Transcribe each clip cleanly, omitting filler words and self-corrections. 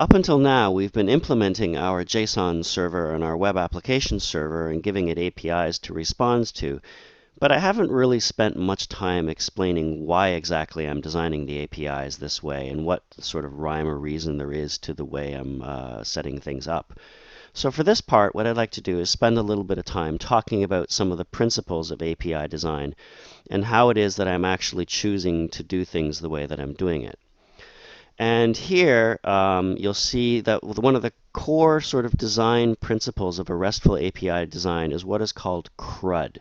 up until now, we've been implementing our JSON server and our web application server and giving it APIs to respond to, but I haven't really spent much time explaining why exactly I'm designing the APIs this way and what sort of rhyme or reason there is to the way I'm setting things up. So for this part, what I'd like to do is spend a little bit of time talking about some of the principles of API design and how it is that I'm actually choosing to do things the way that I'm doing it. And here you'll see that one of the core sort of design principles of a RESTful API design is what is called CRUD.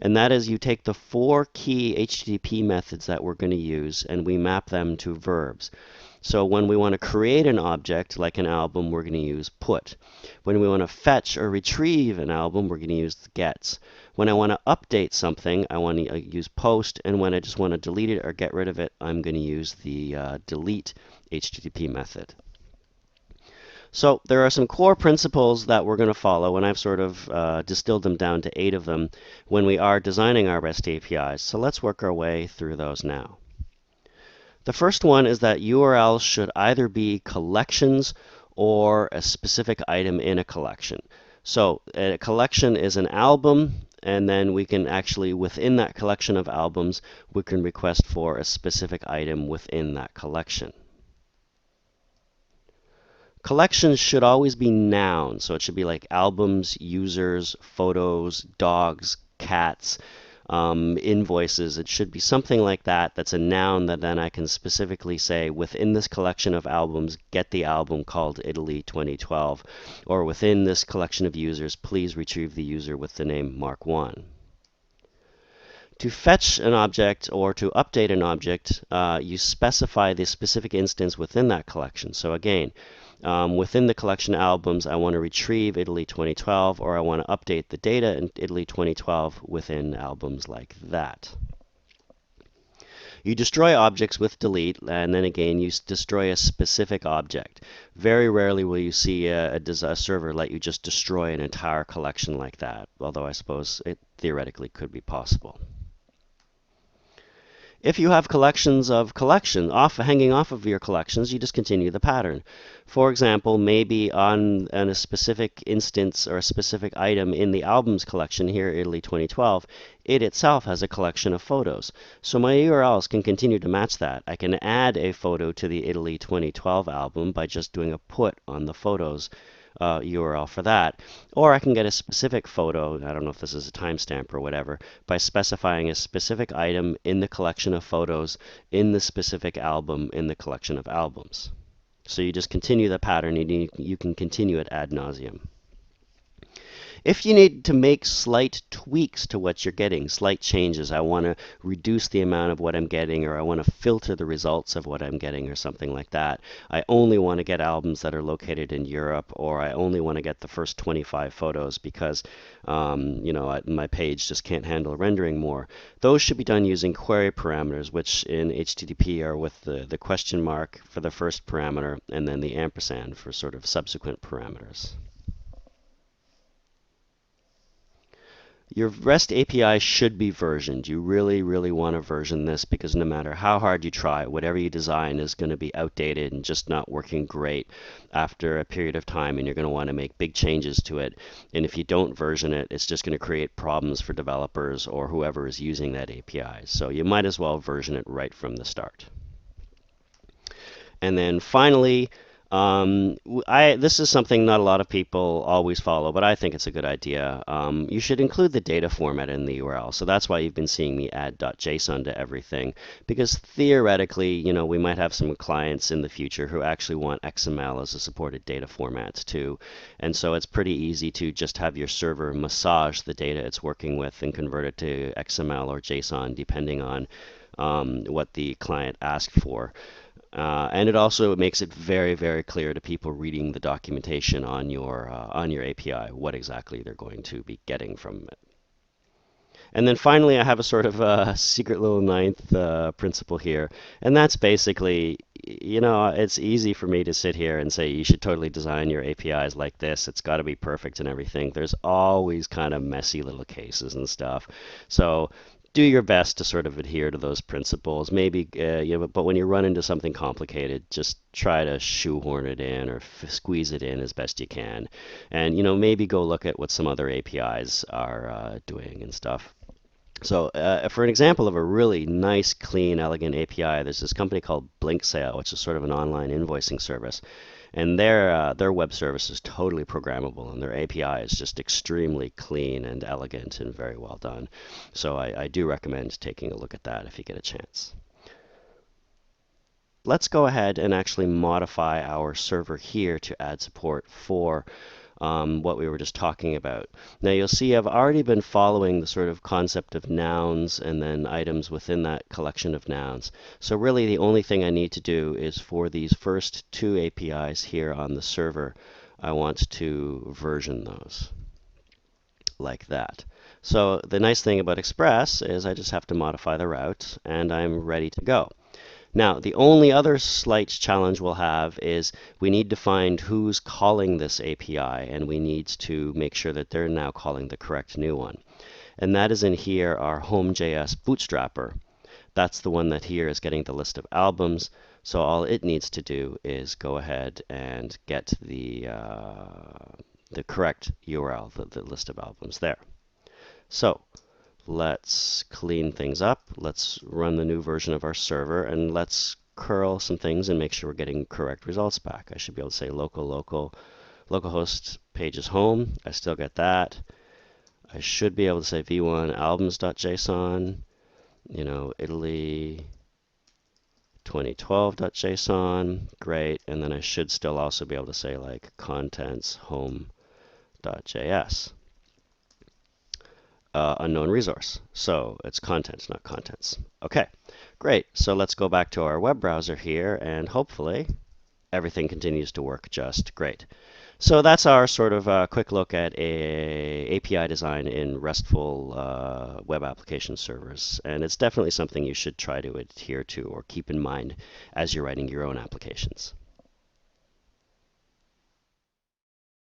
And that is you take the 4 key HTTP methods that we're going to use and we map them to verbs. So when we want to create an object like an album, we're going to use put. When we want to fetch or retrieve an album, we're going to use the gets. When I want to update something, I want to use post, and when I just want to delete it or get rid of it, I'm going to use the delete HTTP method. So there are some core principles that we're going to follow, and I've sort of distilled them down to 8 of them when we are designing our REST APIs. So let's work our way through those now. The first one is that URLs should either be collections or a specific item in a collection. So a collection is an album, and then we can actually, within that collection of albums, we can request for a specific item within that collection. Collections should always be nouns, so it should be like albums, users, photos, dogs, cats, invoices. It should be something like that that's a noun that then I can specifically say within this collection of albums, get the album called Italy 2012, or within this collection of users, please retrieve the user with the name Mark 1. To fetch an object or to update an object, you specify the specific instance within that collection. So again, within the collection albums, I want to retrieve Italy 2012, or I want to update the data in Italy 2012 within albums like that. You destroy objects with delete, and then again, you destroy a specific object. Very rarely will you see a server let you just destroy an entire collection like that, although I suppose it theoretically could be possible. If you have collections of hanging off of your collections, you just continue the pattern. For example, maybe on a specific instance or a specific item in the albums collection here, Italy 2012, it itself has a collection of photos. So my URLs can continue to match that. I can add a photo to the Italy 2012 album by just doing a put on the photos URL for that. Or I can get a specific photo, I don't know if this is a timestamp or whatever, by specifying a specific item in the collection of photos in the specific album in the collection of albums. So you just continue the pattern, and you can continue it ad nauseum. If you need to make slight tweaks to what you're getting, slight changes, I want to reduce the amount of what I'm getting, or I want to filter the results of what I'm getting, or something like that. I only want to get albums that are located in Europe, or I only want to get the first 25 photos because my page just can't handle rendering more. Those should be done using query parameters, which in HTTP are with the question mark for the first parameter and then the ampersand for sort of subsequent parameters. Your REST API should be versioned. You really, really want to version this because no matter how hard you try, whatever you design is going to be outdated and just not working great after a period of time, and you're going to want to make big changes to it. And if you don't version it, it's just going to create problems for developers or whoever is using that API. So you might as well version it right from the start. And then finally, this is something not a lot of people always follow, but I think it's a good idea. You should include the data format in the URL. So that's why you've been seeing me add .json to everything, because theoretically, we might have some clients in the future who actually want XML as a supported data format too. And so it's pretty easy to just have your server massage the data it's working with and convert it to XML or JSON, depending on what the client asked for. And it also makes it very, very clear to people reading the documentation on your API what exactly they're going to be getting from it. And then finally, I have a sort of secret little ninth principle here, and that's basically, it's easy for me to sit here and say you should totally design your APIs like this. It's got to be perfect and everything. There's always kind of messy little cases and stuff. So do your best to sort of adhere to those principles. Maybe, but when you run into something complicated, just try to shoehorn it in or squeeze it in as best you can. And, maybe go look at what some other APIs are doing and stuff. So for an example of a really nice, clean, elegant API, there's this company called Blinksale, which is sort of an online invoicing service. And their web service is totally programmable, and their API is just extremely clean and elegant and very well done. So I do recommend taking a look at that if you get a chance. Let's go ahead and actually modify our server here to add support for what we were just talking about. Now you'll see I've already been following the sort of concept of nouns and then items within that collection of nouns. So really the only thing I need to do is for these first two APIs here on the server, I want to version those like that. So the nice thing about Express is I just have to modify the route and I'm ready to go. Now, the only other slight challenge we'll have is we need to find who's calling this API, and we need to make sure that they're now calling the correct new one. And that is in here, our home.js bootstrapper. That's the one that here is getting the list of albums. So all it needs to do is go ahead and get the correct URL, the list of albums there. So let's clean things up. Let's run the new version of our server, and let's curl some things and make sure we're getting correct results back. I should be able to say localhost page is home. I still get that. I should be able to say v1 albums.json, Italy 2012.json, great. And then I should still also be able to say like contents home.js. Unknown resource. So it's content, not contents. Okay, great. So let's go back to our web browser here, and hopefully everything continues to work just great. So that's our sort of quick look at a API design in RESTful web application servers. And it's definitely something you should try to adhere to or keep in mind as you're writing your own applications.